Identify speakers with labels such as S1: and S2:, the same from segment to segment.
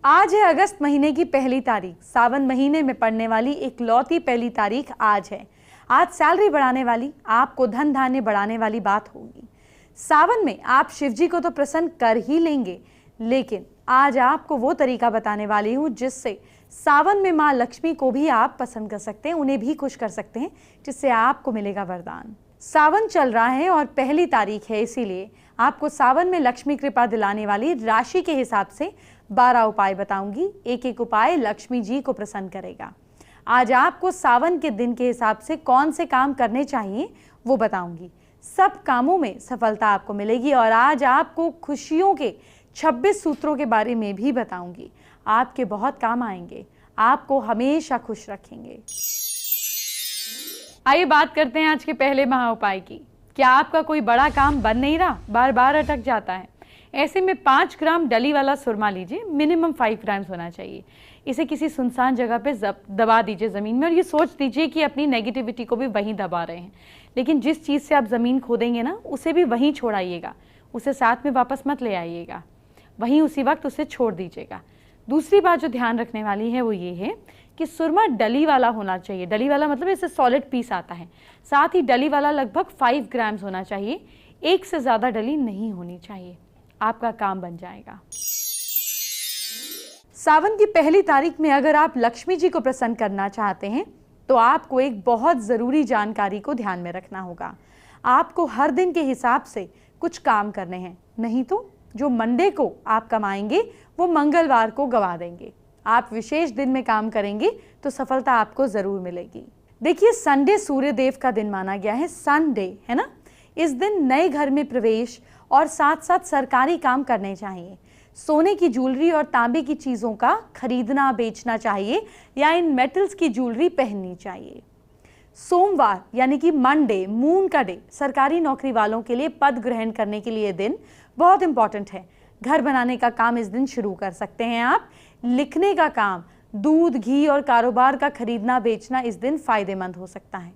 S1: आज है अगस्त महीने की पहली तारीख। सावन महीने में पड़ने वाली इकलौती पहली तारीख आज है। आज सैलरी बढ़ाने वाली, आपको धन धान्य बढ़ाने वाली बात होगी। सावन में आप शिव जी को तो प्रसन्न कर ही लेंगे, लेकिन आज आपको वो तरीका बताने वाली हूँ जिससे सावन में माँ लक्ष्मी को भी आप पसंद कर सकते हैं, उन्हें भी खुश कर सकते हैं, जिससे आपको मिलेगा वरदान। सावन चल रहा है और पहली तारीख है, इसीलिए आपको सावन में लक्ष्मी कृपा दिलाने वाली राशि के हिसाब से 12 उपाय बताऊंगी। एक एक उपाय लक्ष्मी जी को प्रसन्न करेगा। आज आपको सावन के दिन के हिसाब से कौन से काम करने चाहिए वो बताऊंगी। सब कामों में सफलता आपको मिलेगी और आज आपको खुशियों के 26 सूत्रों के बारे में भी बताऊंगी। आपके बहुत काम आएंगे, आपको हमेशा खुश रखेंगे। आइए बात करते हैं आज के पहले महा उपाय की। क्या आपका कोई बड़ा काम बन नहीं रहा, बार बार अटक जाता है? ऐसे में 5 ग्राम डली वाला सुरमा लीजिए, मिनिमम 5 ग्राम्स होना चाहिए। इसे किसी सुनसान जगह पे दबा दीजिए ज़मीन में और ये सोच दीजिए कि अपनी नेगेटिविटी को भी वहीं दबा रहे हैं। लेकिन जिस चीज़ से आप ज़मीन खोदेंगे ना, उसे भी वहीं छोड़ाइएगा, उसे साथ में वापस मत ले आइएगा, वहीं उसी वक्त उसे छोड़ दीजिएगा। दूसरी बात जो ध्यान रखने वाली है वो ये है कि सुरमा डली वाला होना चाहिए। डली वाला मतलब इससे सॉलिड पीस आता है। साथ ही डली वाला लगभग 5 ग्राम्स होना चाहिए, एक से ज़्यादा डली नहीं होनी चाहिए। आपका काम बन जाएगा। सावन की पहली तारीख में अगर आप लक्ष्मी जी को प्रसन्न करना चाहते हैं तो आपको एक बहुत ज़रूरी जानकारी को ध्यान में रखना होगा। आपको हर दिन के हिसाब से कुछ काम करने हैं, नहीं तो जो मंडे को आप कमाएंगे वो मंगलवार को गवा देंगे। आप विशेष दिन में काम करेंगे तो सफलता आपको ज़रूर मिलेगी। देखिए, संडे सूर्य देव का दिन माना गया है, संडे है ना। इस दिन नए घर में प्रवेश और साथ साथ सरकारी काम करने चाहिए। सोने की ज्वेलरी और तांबे की चीज़ों का खरीदना बेचना चाहिए या इन मेटल्स की ज्वेलरी पहननी चाहिए। सोमवार यानी कि मंडे, मून का डे, सरकारी नौकरी वालों के लिए पद ग्रहण करने के लिए दिन बहुत इंपॉर्टेंट है। घर बनाने का काम इस दिन शुरू कर सकते हैं आप। लिखने का काम, दूध, घी और कारोबार का खरीदना बेचना इस दिन फायदेमंद हो सकता है।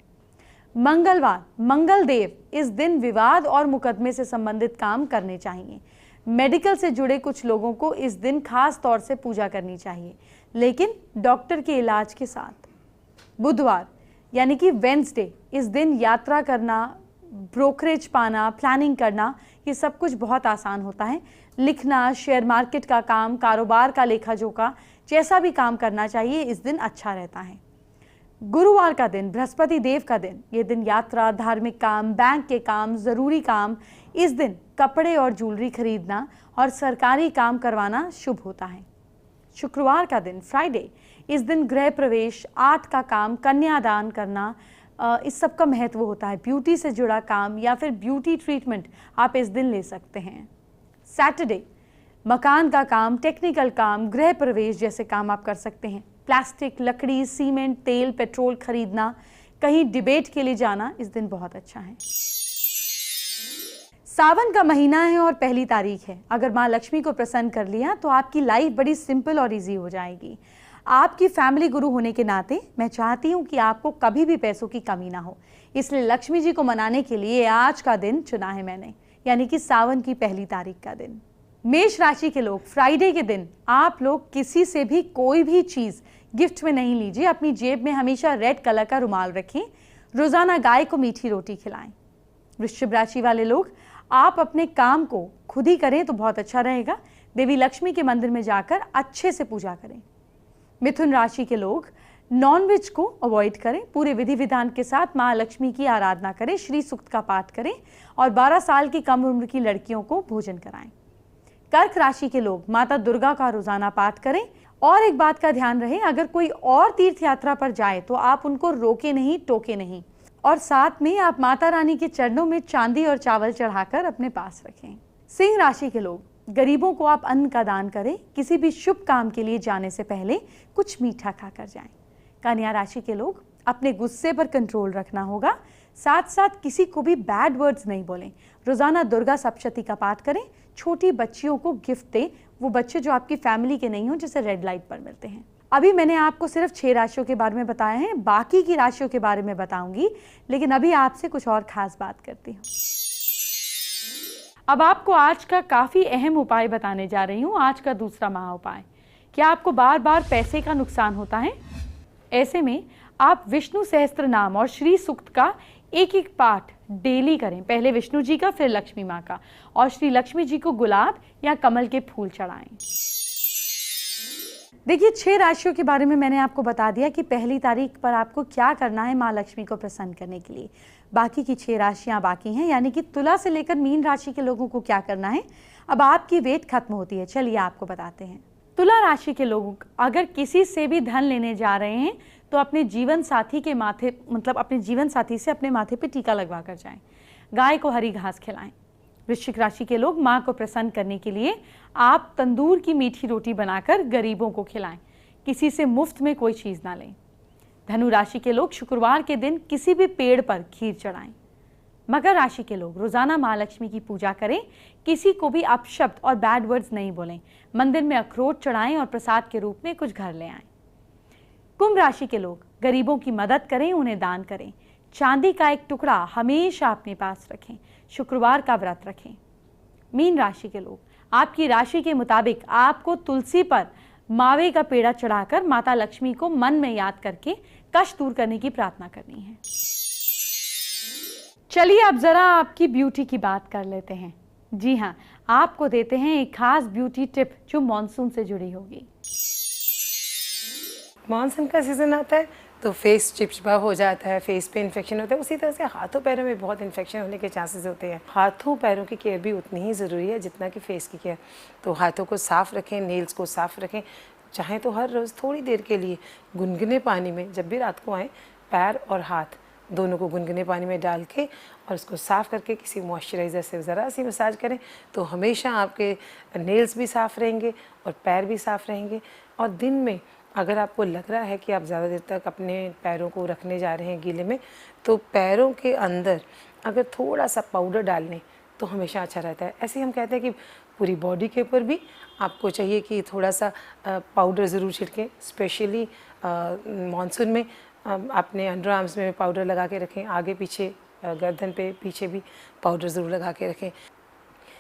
S1: मंगलवार, मंगल देव, इस दिन विवाद और मुकदमे से संबंधित काम करने चाहिए। मेडिकल से जुड़े कुछ लोगों को इस दिन खास तौर से पूजा करनी चाहिए, लेकिन डॉक्टर के इलाज के साथ। बुधवार यानी कि वेंसडे, इस दिन यात्रा करना, ब्रोकरेज पाना, प्लानिंग करना, ये सब कुछ बहुत आसान होता है। लिखना, शेयर मार्केट का काम, कारोबार का लेखा जोखा, जैसा भी काम करना चाहिए इस दिन अच्छा रहता है। गुरुवार का दिन, बृहस्पति देव का दिन, ये दिन यात्रा, धार्मिक काम, बैंक के काम, ज़रूरी काम, इस दिन कपड़े और ज्वेलरी खरीदना और सरकारी काम करवाना शुभ होता है। शुक्रवार का दिन, फ्राइडे, इस दिन गृह प्रवेश, आर्ट का काम, कन्यादान करना, इस सब का महत्व होता है। ब्यूटी से जुड़ा काम या फिर ब्यूटी ट्रीटमेंट आप इस दिन ले सकते हैं। सैटरडे, मकान का काम, टेक्निकल काम, गृह प्रवेश जैसे काम आप कर सकते हैं। प्लास्टिक, लकड़ी, सीमेंट, तेल, पेट्रोल खरीदना, कहीं डिबेट के लिए जाना इस दिन बहुत अच्छा है। सावन का महीना है और पहली तारीख है। अगर माँ लक्ष्मी को प्रसन्न कर लिया तो आपकी लाइफ बड़ी सिंपल और इजी हो जाएगी। आपकी फैमिली गुरु होने के नाते मैं चाहती हूँ कि आपको कभी भी पैसों की कमी ना हो, इसलिए लक्ष्मी जी को मनाने के लिए आज का दिन चुना है मैंने, यानी कि सावन की पहली तारीख का दिन। मेष राशि के लोग, फ्राइडे के दिन आप लोग किसी से भी कोई भी चीज़ गिफ्ट में नहीं लीजिए। अपनी जेब में हमेशा रेड कलर का रुमाल रखें। रोजाना गाय को मीठी रोटी खिलाएं। वृश्चिक राशि वाले लोग, आप अपने काम को खुद ही करें तो बहुत अच्छा रहेगा। देवी लक्ष्मी के मंदिर में जाकर अच्छे से पूजा करें। मिथुन राशि के लोग, नॉनवेज को अवॉइड करें। पूरे विधि विधान के साथ माँ लक्ष्मी की आराधना करें, श्री सूक्त का पाठ करें और 12 साल की कम उम्र की लड़कियों को भोजन कराएं। कर्क राशि के लोग, माता दुर्गा का रोजाना पाठ करें। और एक बात का ध्यान रहे, अगर कोई और तीर्थ यात्रा पर जाए तो आप उनको रोके नहीं, टोके नहीं। और साथ में आप माता रानी के चरणों में चांदी और चावल चढ़ाकर अपने पास रखें। सिंह राशि के लोग, गरीबों को आप अन्न का दान करें। किसी भी शुभ काम के लिए जाने से पहले कुछ मीठा खाकर जाएं। कन्या राशि के लोग, अपने गुस्से पर कंट्रोल रखना होगा। साथ साथ किसी को भी बैड वर्ड्स नहीं बोलें। रोजाना दुर्गा सप्तशती का पाठ करें। छोटी बच्चियों को गिफ्ट दें, वो बच्चे जो आपकी फैमिली के नहीं हो, जैसे रेड लाइट पर मिलते हैं। अभी मैंने आपको सिर्फ 6 राशियों के बारे में बताया है, बाकी की राशियों के बारे में बताऊंगी, लेकिन अभी आपसे कुछ और खास बात करती हूँ। अब आपको आज का काफी अहम उपाय बताने जा रही हूँ। आज का दूसरा महा उपाय क्या आपको बार बार पैसे का नुकसान होता है? ऐसे में आप विष्णु सहस्त्र नाम और श्री सूक्त का एक एक पाठ डेली करें। पहले विष्णु जी का, फिर लक्ष्मी माँ का, और श्री लक्ष्मी जी को गुलाब या कमल के फूल चढ़ाएं। देखिए, 6 राशियों के बारे में मैंने आपको बता दिया कि पहली तारीख पर आपको क्या करना है माँ लक्ष्मी को प्रसन्न करने के लिए। बाकी की 6 राशियां बाकी हैं, यानी कि तुला से लेकर मीन राशि के लोगों को क्या करना है। अब आपकी वेट खत्म होती है, चलिए आपको बताते हैं। तुला राशि के लोग अगर किसी से भी धन लेने जा रहे हैं तो अपने जीवन साथी के माथे, मतलब अपने जीवन साथी से अपने माथे पे टीका लगवा कर जाएं। गाय को हरी घास खिलाएं। वृश्चिक राशि के लोग माँ को प्रसन्न करने के लिए आप तंदूर की मीठी रोटी बनाकर गरीबों को खिलाएं। किसी से मुफ्त में कोई चीज ना लें। धनु राशि के लोग शुक्रवार के दिन किसी भी पेड़ पर खीर चढ़ाएं। मकर राशि के लोग रोजाना माँ लक्ष्मी की पूजा करें। किसी को भी अपशब्द और बैड वर्ड्स नहीं बोलें। मंदिर में अखरोट चढ़ाएं और प्रसाद के रूप में कुछ घर ले आएं। कुंभ राशि के लोग गरीबों की मदद करें, उन्हें दान करें। चांदी का एक टुकड़ा हमेशा अपने पास रखें। शुक्रवार का व्रत रखें। मीन राशि के लोग आपकी राशि के मुताबिक आपको तुलसी पर मावे का पेड़ा चढ़ाकर माता लक्ष्मी को मन में याद करके कष्ट दूर करने की प्रार्थना करनी है। चलिए अब जरा आपकी ब्यूटी की बात कर लेते हैं। जी हाँ, आपको देते हैं एक खास ब्यूटी टिप जो मॉनसून से जुड़ी होगी।
S2: मानसून का सीज़न आता है तो फेस चिपचिपा हो जाता है, फेस पे इन्फेक्शन होता है। उसी तरह से हाथों पैरों में बहुत इन्फेक्शन होने के चांसेस होते हैं। हाथों पैरों की केयर भी उतनी ही ज़रूरी है जितना कि फेस की केयर। तो हाथों को साफ़ रखें, नेल्स को साफ़ रखें। चाहें तो हर रोज़ थोड़ी देर के लिए गुनगुने पानी में, जब भी रात को आएँ, पैर और हाथ दोनों को गुनगुने पानी में डाल के और उसको साफ़ करके किसी मॉइस्चराइज़र से ज़रा सी मसाज करें तो हमेशा आपके नेल्स भी साफ़ रहेंगे और पैर भी साफ़ रहेंगे। और दिन में अगर आपको लग रहा है कि आप ज़्यादा देर तक अपने पैरों को रखने जा रहे हैं गीले में, तो पैरों के अंदर अगर थोड़ा सा पाउडर डाल लें तो हमेशा अच्छा रहता है। ऐसे ही हम कहते हैं कि पूरी बॉडी के ऊपर भी आपको चाहिए कि थोड़ा सा पाउडर ज़रूर छिड़कें। स्पेशली मानसून में अपने अंडर आर्म्स में पाउडर लगा के रखें। आगे पीछे, गर्दन पे पीछे भी पाउडर ज़रूर लगा के रखें।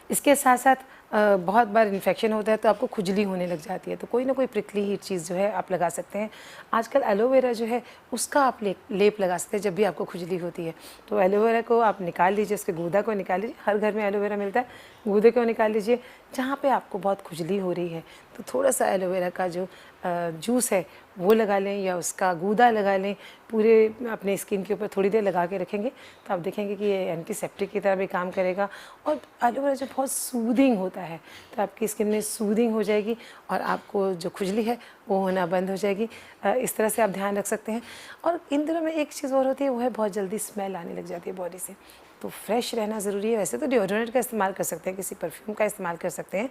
S2: इसके साथ साथ बहुत बार इन्फेक्शन होता है तो आपको खुजली होने लग जाती है, तो कोई ना कोई प्रिकली हीट चीज़ जो है आप लगा सकते हैं। आजकल एलोवेरा जो है उसका आप लेप लगा सकते हैं जब भी आपको खुजली होती है। तो एलोवेरा को आप निकाल लीजिए, उसके गूदा को निकाल लीजिए। हर घर में एलोवेरा मिलता है, गूदे को निकाल लीजिए। जहाँ पे आपको बहुत खुजली हो रही है तो थोड़ा सा एलोवेरा का जो जूस है वो लगा लें या उसका गूदा लगा लें। पूरे अपने स्किन के ऊपर थोड़ी देर लगा के रखेंगे तो आप देखेंगे कि ये एंटीसेप्टिक की तरह भी काम करेगा। और एलोवेरा जो बहुत सूदिंग होता है तो आपकी स्किन में सूदिंग हो जाएगी और आपको जो खुजली है वो होना बंद हो जाएगी। इस तरह से आप ध्यान रख सकते हैं। और इन दिनों में एक चीज़ और होती है, वो है बहुत जल्दी स्मेल आने लग जाती है बॉडी से, तो फ्रेश रहना ज़रूरी है। वैसे तो डिओड्रेंट का इस्तेमाल कर सकते हैं, किसी परफ्यूम का इस्तेमाल कर सकते हैं,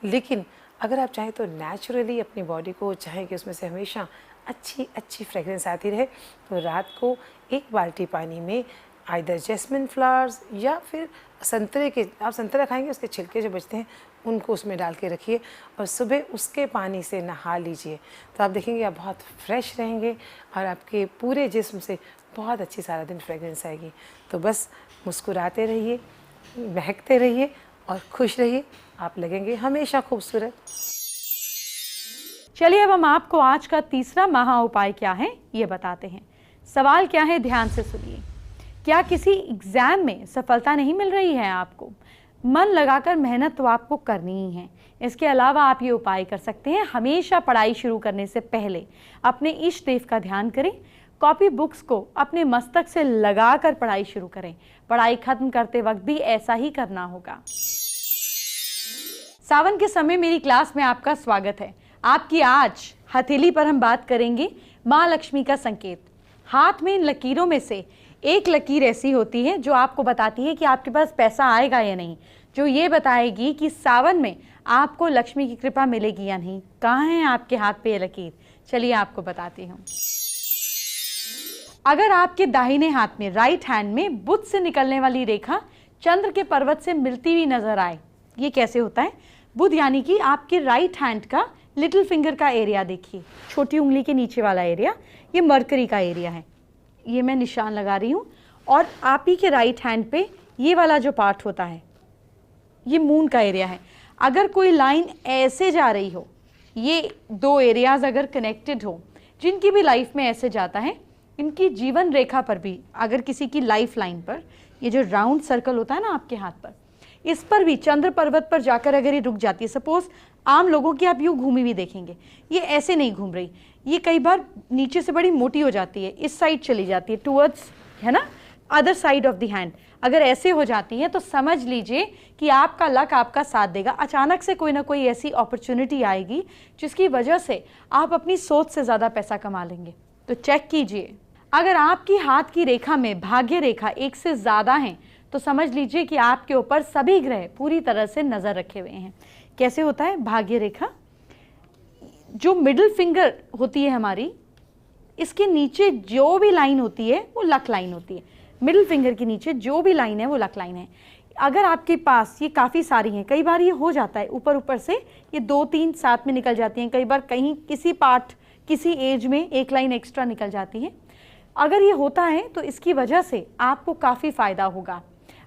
S2: लेकिन अगर आप चाहें तो नेचुरली अपनी बॉडी को चाहें कि उसमें से हमेशा अच्छी फ्रेगरेंस आती रहे, तो रात को 1 बाल्टी पानी में आइदर जैस्मिन फ्लावर्स या फिर संतरे के, आप संतरा खाएंगे उसके छिलके जो बचते हैं उनको उसमें डाल के रखिए और सुबह उसके पानी से नहा लीजिए। तो आप देखेंगे आप बहुत फ्रेश रहेंगे और आपके पूरे जिस्म से बहुत अच्छी सारा दिन फ्रेगरेंस आएगी। तो बस मुस्कुराते रहिए, महकते रहिए और खुश रहिए, आप लगेंगे हमेशा खूबसूरत।
S1: चलिए अब हम आपको आज का तीसरा महा उपाय क्या है ये बताते हैं। सवाल क्या है, ध्यान से सुनिए। क्या किसी एग्जाम में सफलता नहीं मिल रही है आपको? मन लगाकर मेहनत तो आपको करनी ही है। इसके अलावा आप ये उपाय कर सकते हैं, हमेशा पढ़ाई शुरू करने से पहले अपने इष्ट देव का ध्यान करें। कॉपी बुक्स को अपने मस्तक से लगाकर पढ़ाई शुरू करें। पढ़ाई खत्म करते वक्त भी ऐसा ही करना होगा। सावन के समय मेरी क्लास में आपका स्वागत है। आपकी आज हथेली पर हम बात करेंगे माँ लक्ष्मी का संकेत। हाथ में इन लकीरों में से एक लकीर ऐसी होती है जो आपको बताती है कि आपके पास पैसा आएगा या नहीं, जो ये बताएगी कि सावन में आपको लक्ष्मी की कृपा मिलेगी या नहीं। कहाँ है आपके हाथ पे ये लकीर? चलिए आपको बताती हूँ। अगर आपके दाहिने हाथ में, राइट हैंड में, बुध से निकलने वाली रेखा चंद्र के पर्वत से मिलती हुई नजर आए, ये कैसे होता है? बुध यानी कि आपके राइट हैंड का लिटिल फिंगर का एरिया देखिए, छोटी उंगली के नीचे वाला एरिया, ये मरकरी का एरिया है। ये मैं निशान लगा रही हूँ। और आप ही के राइट हैंड पे ये वाला जो पार्ट होता है ये मून का एरिया है। अगर कोई लाइन ऐसे जा रही हो ये दो एरियाज अगर कनेक्टेड हो, जिनकी भी लाइफ में ऐसे जाता है, इनकी जीवन रेखा पर भी अगर किसी की लाइफ लाइन पर ये जो राउंड सर्कल होता है ना आपके हाथ पर, इस पर भी चंद्र पर्वत पर जाकर अगर ये रुक जाती है, सपोज आम लोगों की आप यूँ घूमी भी देखेंगे, ये ऐसे नहीं घूम रही, ये कई बार नीचे से बड़ी मोटी हो जाती है, इस साइड चली जाती है टुवर्ड्स, है ना, other side of the hand, अगर ऐसे हो जाती है तो समझ लीजिए कि आपका लक आपका साथ देगा। अचानक से कोई ना कोई ऐसी अपॉर्चुनिटी आएगी जिसकी वजह से आप अपनी सोच से ज़्यादा पैसा कमा लेंगे। तो चेक कीजिए, अगर आपकी हाथ की रेखा में भाग्य रेखा एक से ज़्यादा हैं तो समझ लीजिए कि आपके ऊपर सभी ग्रह पूरी तरह से नज़र रखे हुए हैं। कैसे होता है भाग्य रेखा? जो मिडिल फिंगर होती है हमारी, इसके नीचे जो भी लाइन होती है वो लक लाइन होती है। मिडिल फिंगर के नीचे जो भी लाइन है वो लक लाइन है। अगर आपके पास ये काफ़ी सारी हैं, कई बार ये हो जाता है ऊपर ऊपर से ये 2-3 साथ में निकल जाती हैं, कई बार कहीं किसी पार्ट किसी एज में एक लाइन एक्स्ट्रा निकल जाती है। अगर ये होता है तो इसकी वजह से आपको काफ़ी फ़ायदा होगा।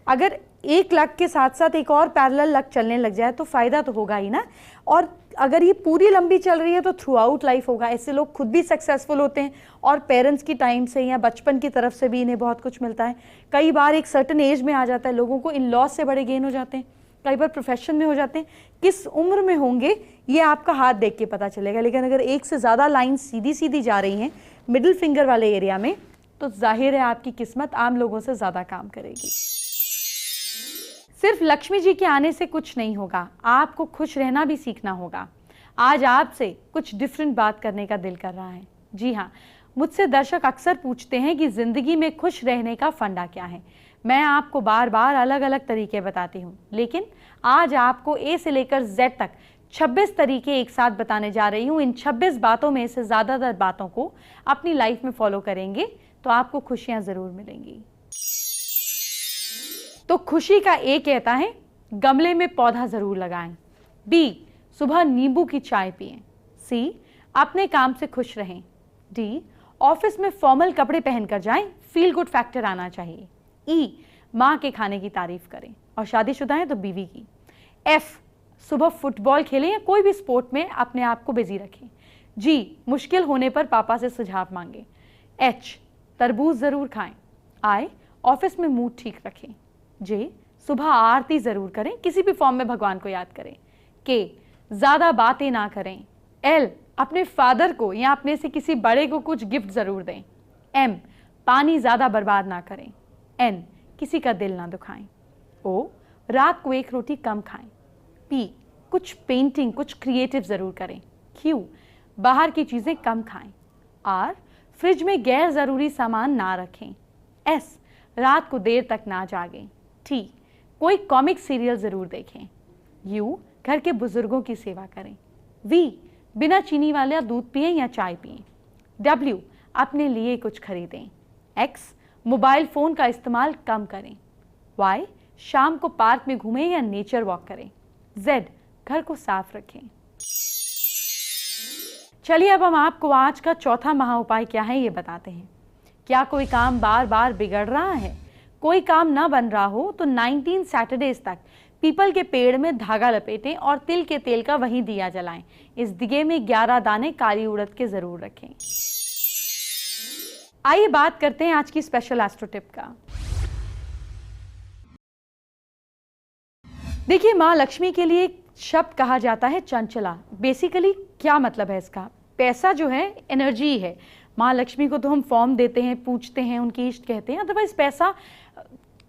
S1: अगर एक लक के साथ साथ एक और पैरेलल लक चलने लग जाए तो फ़ायदा तो होगा ही ना। और अगर ये पूरी लंबी चल रही है तो थ्रू आउट लाइफ होगा। ऐसे लोग खुद भी सक्सेसफुल होते हैं और पेरेंट्स की टाइम से या बचपन की तरफ से भी इन्हें बहुत कुछ मिलता है। कई बार एक सर्टन एज में आ जाता है लोगों को, इन लॉस से बड़े गेन हो जाते हैं, कई बार प्रोफेशन में हो जाते हैं। किस उम्र में होंगे ये आपका हाथ देख के पता चलेगा। लेकिन अगर एक से ज़्यादा लाइन सीधी सीधी जा रही हैं मिडिल फिंगर वाले एरिया में तो जाहिर है आपकी किस्मत आम लोगों से ज़्यादा काम करेगी। सिर्फ लक्ष्मी जी के आने से कुछ नहीं होगा, आपको खुश रहना भी सीखना होगा। आज आपसे कुछ डिफरेंट बात करने का दिल कर रहा है। जी हाँ, मुझसे दर्शक अक्सर पूछते हैं कि ज़िंदगी में खुश रहने का फंडा क्या है। मैं आपको बार बार अलग अलग तरीके बताती हूँ, लेकिन आज आपको ए से लेकर जेड तक 26 तरीके एक साथ बताने जा रही हूँ। इन 26 बातों में से ज़्यादातर बातों को अपनी लाइफ में फॉलो करेंगे तो आपको खुशियाँ ज़रूर मिलेंगी। तो खुशी का ए कहता है गमले में पौधा ज़रूर लगाएं। बी, सुबह नींबू की चाय पिएं। सी, अपने काम से खुश रहें। डी, ऑफिस में फॉर्मल कपड़े पहनकर जाएं, फील गुड फैक्टर आना चाहिए। ई, माँ के खाने की तारीफ करें और शादीशुदा हैं तो बीवी की। एफ, सुबह फुटबॉल खेलें या कोई भी स्पोर्ट में अपने आप को बिजी रखें। जी, मुश्किल होने पर पापा से सुझाव मांगें। एच, तरबूज ज़रूर खाएं। आई, ऑफिस में मूड ठीक रखें। जे, सुबह आरती ज़रूर करें, किसी भी फॉर्म में भगवान को याद करें। के, ज़्यादा बातें ना करें। एल, अपने फादर को या अपने से किसी बड़े को कुछ गिफ्ट ज़रूर दें। एम, पानी ज़्यादा बर्बाद ना करें। एन, किसी का दिल ना दुखाएं। ओ, रात को एक रोटी कम खाएं। पी, कुछ पेंटिंग कुछ क्रिएटिव ज़रूर करें। क्यू, बाहर की चीज़ें कम खाएं। आर, फ्रिज में गैर ज़रूरी सामान ना रखें। एस, रात को देर तक ना जागें। टी, कोई कॉमिक सीरियल ज़रूर देखें। यू, घर के बुजुर्गों की सेवा करें। वी, बिना चीनी वाला दूध पिएं या चाय पिएं। डब्ल्यू, अपने लिए कुछ खरीदें। एक्स, मोबाइल फ़ोन का इस्तेमाल कम करें। वाई, शाम को पार्क में घूमें या नेचर वॉक करें। जेड, घर को साफ रखें। चलिए अब हम आपको आज का चौथा महा उपाय क्या है ये बताते हैं। क्या कोई काम बार बार बिगड़ रहा है, कोई काम ना बन रहा हो तो 19 सैटरडेज तक पीपल के पेड़ में धागा लपेटें और तिल के तेल का वहीं दिया जलाएं। इस दिए में 11 दाने काली उड़द के जरूर रखें। आइए बात करते हैं आज की स्पेशल एस्ट्रो टिप का। देखिए, माँ लक्ष्मी के लिए शब्द कहा जाता है चंचला। बेसिकली क्या मतलब है इसका? पैसा जो है एनर्जी है। माँ लक्ष्मी को तो हम फॉर्म देते हैं, पूछते हैं, उनकी इष्ट कहते हैं। अदरवाइज पैसा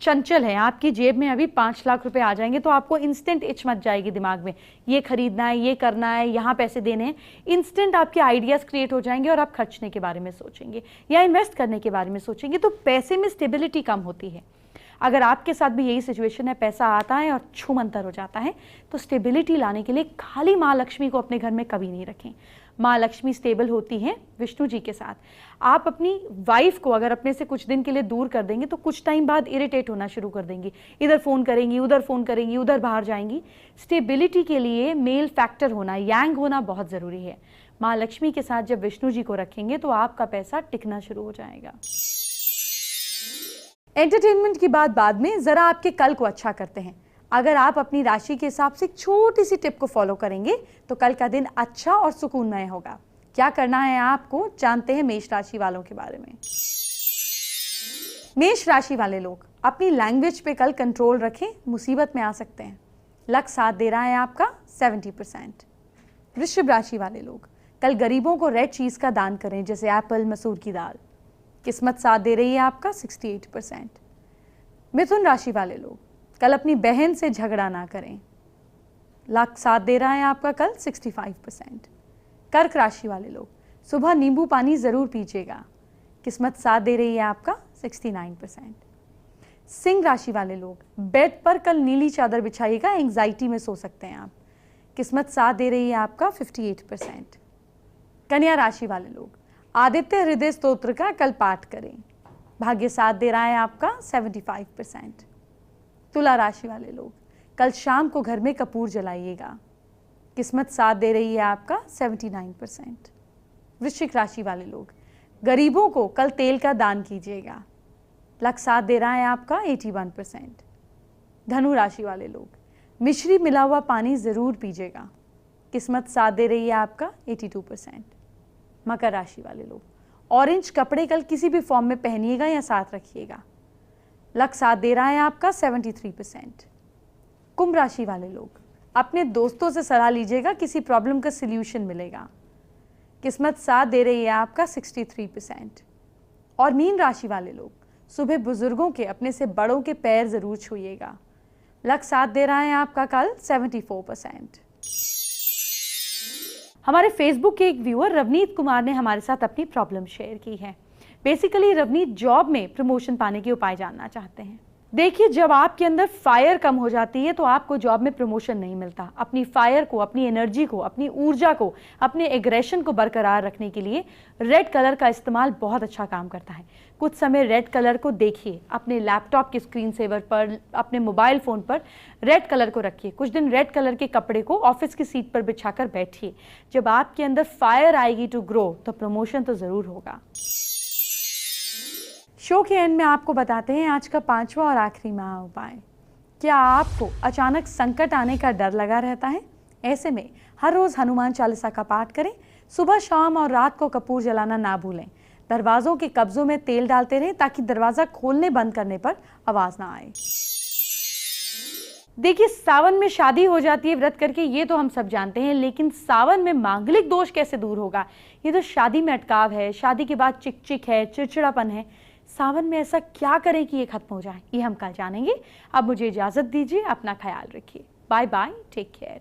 S1: चंचल है। आपकी जेब में अभी 5 लाख रुपए आ जाएंगे तो आपको इंस्टेंट इच मच जाएगी दिमाग में, ये खरीदना है, ये करना है, यहाँ पैसे देने हैं। इंस्टेंट आपके आइडियाज़ क्रिएट हो जाएंगे और आप खर्चने के बारे में सोचेंगे या इन्वेस्ट करने के बारे में सोचेंगे। तो पैसे में स्टेबिलिटी कम होती है। अगर आपके साथ भी यही सिचुएशन है, पैसा आता है और छूमंतर हो जाता है, तो स्टेबिलिटी लाने के लिए खाली माँ लक्ष्मी को अपने घर में कभी नहीं रखें। माँ लक्ष्मी स्टेबल होती हैं विष्णु जी के साथ। आप अपनी वाइफ को अगर अपने से कुछ दिन के लिए दूर कर देंगे तो कुछ टाइम बाद इरिटेट होना शुरू कर देंगी, इधर फ़ोन करेंगी, उधर फ़ोन करेंगी, उधर बाहर जाएंगी। स्टेबिलिटी के लिए मेल फैक्टर होना, यांग होना बहुत ज़रूरी है। माँ लक्ष्मी के साथ जब विष्णु जी को रखेंगे तो आपका पैसा टिकना शुरू हो जाएगा। एंटरटेनमेंट की बात बाद में, ज़रा आपके कल को अच्छा करते हैं। अगर आप अपनी राशि के हिसाब से एक छोटी सी टिप को फॉलो करेंगे तो कल का दिन अच्छा और सुकूनमय होगा। क्या करना है आपको, जानते हैं मेष राशि वालों के बारे में। मेष राशि वाले लोग अपनी लैंग्वेज पे कल कंट्रोल रखें, मुसीबत में आ सकते हैं। लक साथ दे रहा है आपका 70%। वृषभ राशि वाले लोग कल गरीबों को रेड चीज का दान करें, जैसे एप्पल, मसूर की दाल। किस्मत साथ दे रही है आपका 68%। मिथुन राशि वाले लोग कल अपनी बहन से झगड़ा ना करें। लक साथ दे रहा है आपका कल 65%। कर्क राशि वाले लोग सुबह नींबू पानी जरूर पीजिएगा। किस्मत साथ दे रही है आपका 69%। सिंह राशि वाले लोग बेड पर कल नीली चादर बिछाइएगा, एंग्जाइटी में सो सकते हैं आप। किस्मत साथ दे रही है आपका 58%। कन्या राशि वाले लोग आदित्य हृदय स्तोत्र का कल पाठ करें। भाग्य साथ दे रहा है आपका 75%। तुला राशि वाले लोग कल शाम को घर में कपूर जलाइएगा। किस्मत साथ दे रही है आपका 79%। वृश्चिक राशि वाले लोग गरीबों को कल तेल का दान कीजिएगा। लक साथ दे रहा है आपका 81%। धनु राशि वाले लोग मिश्री मिला हुआ पानी जरूर पीजिएगा। किस्मत साथ दे रही है आपका 82%। मकर राशि वाले लोग ऑरेंज कपड़े कल किसी भी फॉर्म में पहनिएगा या साथ रखिएगा। लक साथ दे रहा है आपका 73%। कुंभ राशि वाले लोग अपने दोस्तों से सलाह लीजिएगा, किसी प्रॉब्लम का सल्यूशन मिलेगा। किस्मत साथ दे रही है आपका 63%। और मीन राशि वाले लोग सुबह बुजुर्गों के, अपने से बड़ों के पैर जरूर छूइएगा। लक साथ दे रहा है आपका कल 74%। हमारे फेसबुक के एक व्यूअर रवनीत कुमार ने हमारे साथ अपनी प्रॉब्लम शेयर की है। बेसिकली रवनीत जॉब में प्रमोशन पाने के उपाय जानना चाहते हैं। देखिए, जब आपके अंदर फायर कम हो जाती है तो आपको जॉब में प्रमोशन नहीं मिलता। अपनी फायर को, अपनी एनर्जी को, अपनी ऊर्जा को, अपने एग्रेशन को बरकरार रखने के लिए रेड कलर का इस्तेमाल बहुत अच्छा काम करता है। कुछ समय रेड कलर को देखिए, अपने लैपटॉप के स्क्रीन सेवर पर, अपने मोबाइल फ़ोन पर रेड कलर को रखिए। कुछ दिन रेड कलर के कपड़े को ऑफिस की सीट पर बिछाकर बैठिए। जब आपके अंदर फायर आएगी टू ग्रो तो प्रमोशन तो ज़रूर होगा। शो के एंड में आपको बताते हैं आज का 5वां और आखिरी महा उपाय। क्या आपको अचानक संकट आने का डर लगा रहता है? ऐसे में हर रोज हनुमान चालीसा का पाठ करें। सुबह, शाम और रात को कपूर जलाना ना भूलें। दरवाजों के कब्जों में तेल डालते रहें ताकि दरवाजा खोलने बंद करने पर आवाज ना आए। देखिए, सावन में शादी हो जाती है व्रत करके, ये तो हम सब जानते हैं, लेकिन सावन में मांगलिक दोष कैसे दूर होगा? ये तो शादी में अटकाव है, शादी के बाद चिक है, चिड़चिड़ापन है। सावन में ऐसा क्या करें कि ये खत्म हो जाए, ये हम कल जानेंगे। अब मुझे इजाजत दीजिए, अपना ख्याल रखिए। Bye bye, take care.